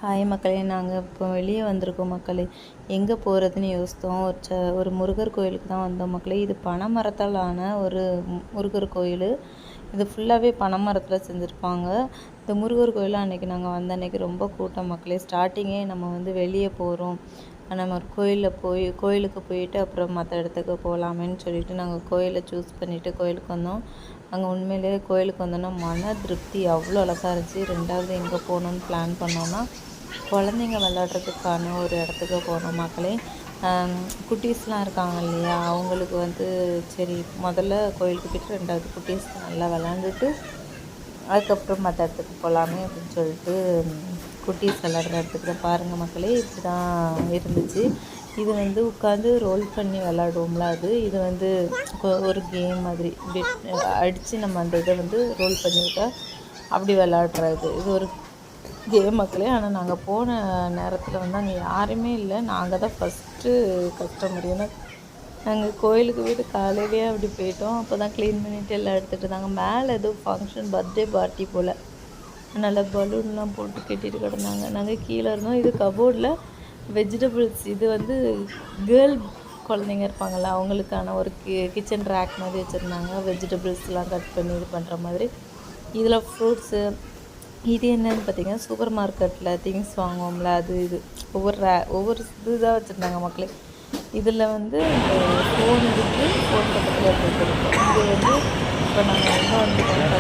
Hi மக்களே, நாங்கள் இப்போ வெளியே வந்திருக்கோம் மக்களே. எங்கே போகிறதுன்னு யோசித்தோம். ஒரு முருகர் கோயிலுக்கு தான் வந்தோம் மக்களே. இது பனைமரத்தால் ஆன ஒரு முருகர் கோயில். இது ஃபுல்லாகவே பனைமரத்தில் செஞ்சுருப்பாங்க. இந்த முருகர் கோயில் அன்றைக்கி நாங்கள் வந்த அன்றைக்கி ரொம்ப கூட்டம் மக்களே. ஸ்டார்டிங்கே நம்ம வெளியே போகிறோம், நம்ம ஒரு கோயிலுக்கு போயிட்டு அப்புறம் மற்ற இடத்துக்கு போகலாமேன்னு சொல்லிட்டு நாங்கள் கோயிலை சூஸ் பண்ணிவிட்டு கோயிலுக்கு வந்தோம். அங்கே உண்மையிலேயே கோயிலுக்கு வந்தோன்னா மன திருப்தி அவ்வளோ அழகாக இருந்துச்சு. ரெண்டாவது எங்கே போகணுன்னு பிளான் பண்ணோன்னா குழந்தைங்க விளாட்றதுக்கான ஒரு இடத்துக்கு போனோம் மக்களே. குட்டீஸ்லாம் இருக்காங்க இல்லையா, அவங்களுக்கு சரி முதல்ல கோயிலுக்கு போய்ட்டு ரெண்டாவது குட்டீஸ் நல்லா விளாண்டுட்டு அதுக்கப்புறம் மற்ற இடத்துக்கு போகலாமே அப்படின்னு சொல்லிட்டு குட்டீஸ் விளாட்ற இடத்துக்கு தான் பாருங்கள் மக்களே. இப்படி தான் இருந்துச்சு. இது உட்காந்து ரோல் பண்ணி விளாடுவோம்ல, இது ஒரு கேம் மாதிரி இப்படி அடித்து நம்ம அந்த இதை ரோல் பண்ணி விட்டால் அப்படி விளாட்றது. இது ஒரு கேம் மக்களே. ஆனால் நாங்கள் போன நேரத்தில் அங்கே யாருமே இல்லை. நாங்கள் தான் ஃபஸ்ட்டு கஸ்டமர். ஏன்னா நாங்கள் கோயிலுக்கு போய்ட்டு காலையிலேயே அப்படி போயிட்டோம். அப்போ தான் க்ளீன் பண்ணிவிட்டு எல்லாம் எடுத்துகிட்டு இருந்தாங்க. மேலே ஏதோ ஃபங்க்ஷன் பர்த்டே பார்ட்டி போல் நல்லா பலூன்லாம் போட்டு கட்டிட்டு கிடந்தாங்க. நாங்கள் கீழே இருந்தோம். இது கபோர்டில் வெஜிடபிள்ஸ், இது கேர்ள் குழந்தைங்க இருப்பாங்கள்ல, அவங்களுக்கான ஒரு கிச்சன் ரேக் மாதிரி வச்சுருந்தாங்க. வெஜிடபிள்ஸ்லாம் கட் பண்ணி இது பண்ணுற மாதிரி. இதில் ஃப்ரூட்ஸு, இது என்னன்னு பார்த்தீங்கன்னா சூப்பர் மார்க்கெட்டில் திங்ஸ் வாங்குவோம்ல, இது ஒவ்வொரு இதுதான் வச்சுருந்தாங்க மக்களே. இதில் இந்த ஃபோன் இருக்குது, ஃபோன் பக்கத்தில் இருக்கும். இது இப்போ நாங்கள் எங்கே பார்த்தீங்கன்னா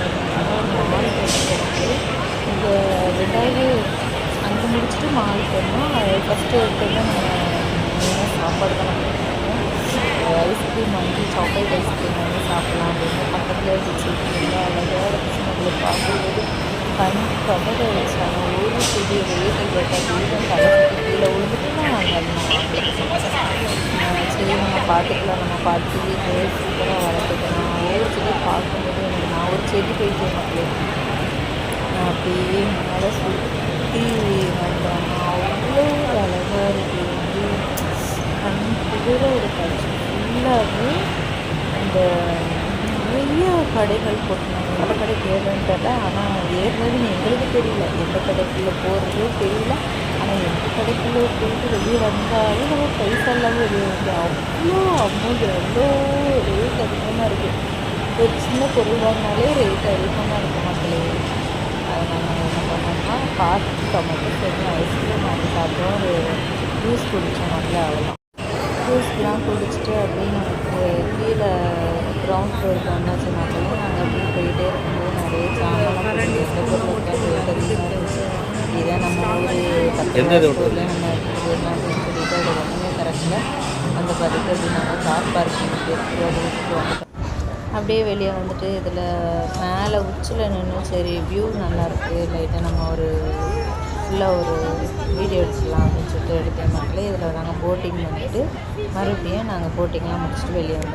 ஒரு மாலுக்கு வந்துருக்கு. இங்கே ரெண்டாவது அங்கே முடிச்சுட்டு மாலுக்கு வந்தோம். ஃபஸ்ட்டு எடுத்தோன்னா நம்ம சாப்பாடு தான் ஐஸ்கிரீம் சாக்லேட் ஐஸ்கிரீம் சாப்பிட்லாம் அப்படின்னு பக்கத்தில் இருந்துச்சு. அழகாக இருந்துச்சு. நம்மளுக்கு பார்க்கும்போது கண்டிப்பாக வச்சாங்க. ஒரு செடியை ரேட்டு கேட்டால் கீழே விழுந்துட்டுனா சரி நம்ம பார்த்துக்கலாம், நம்ம பார்த்து வீட்டில் சூப்பராக வளர்த்துக்கலாம். ஒவ்வொரு செடி பார்க்கும்போது நான் ஒரு செடி போயிட்டு மக்களே அப்படியே மேலே சுற்றி வந்தோம். அவ்வளோ அழகாக இருக்குது. கண் குளிர ஒரு காட்சி. ஃபுல்லாகவே அந்த நிறைய கடைகள் போட்டுருந்தாங்க. எந்த கடை ஏறுறதுன்னு தெரியல. ஆனால் ஏறுறதுன்னு எங்களுக்கு தெரியல, எந்த கடைக்குள்ளே போகிறதே தெரியல. ஆனால் எந்த கடைக்குள்ளே போயிட்டு வெளியே வந்தாலும் நம்ம பைசா இல்லாமல் வெளியே வந்து அவ்வளோ அமௌண்ட், எவ்வளோ ரேட் அதிகமாக இருக்குது. ஒரு சின்ன பொருள் வாங்கினாலே ரேட் அதிகமாக இருக்குது மக்களே. அதனால் நாங்கள் என்ன பண்ணோம்னா பார்த்து மட்டும் சரி ஐஸ்கிரீம் வாங்கி சாப்பிட்டோம். ஒரு ஜூஸ் குடித்தோம் மக்களே. அவ்வளோதான். ஜூஸ்லாம் குடிச்சிட்டு அப்படியே நமக்கு கீழே கிரவுண்ட் ஃப்ளோருக்கு வந்தாச்சு மக்களே. நாங்கள் அப்படியே போயிட்டே இருக்கும்போது நிறைய சாமான் இருந்துச்சு. இதை நம்ம ஒரு 10 ஸ்டோரில் நம்ம எடுத்துகிட்டு போயிடலாம் அப்படின்னு சொல்லிட்டு அது ஒன்றுமே கரெக்டில் அந்த பதிக்கு அப்படி நாங்கள் கார் பார்க்கிங் எடுத்துகிட்டு அதை விட்டுட்டு வந்துட்டோம். அப்படியே வெளியே வந்துட்டு இதில் மேலே உச்சில் நின்று சரி வியூ நல்லாயிருக்கு, லைட்டாக நம்ம ஃபுல்லாக ஒரு வீடியோ எடுத்துக்கலாம் அப்படின்னு சொல்லிட்டு எடுத்தேன் மக்களே. இதில் நாங்கள் போட்டிங் பண்ணிவிட்டு மறுபடியும் நாங்கள் போட்டிங்லாம் முடிச்சுட்டு வெளியே வந்தோம்.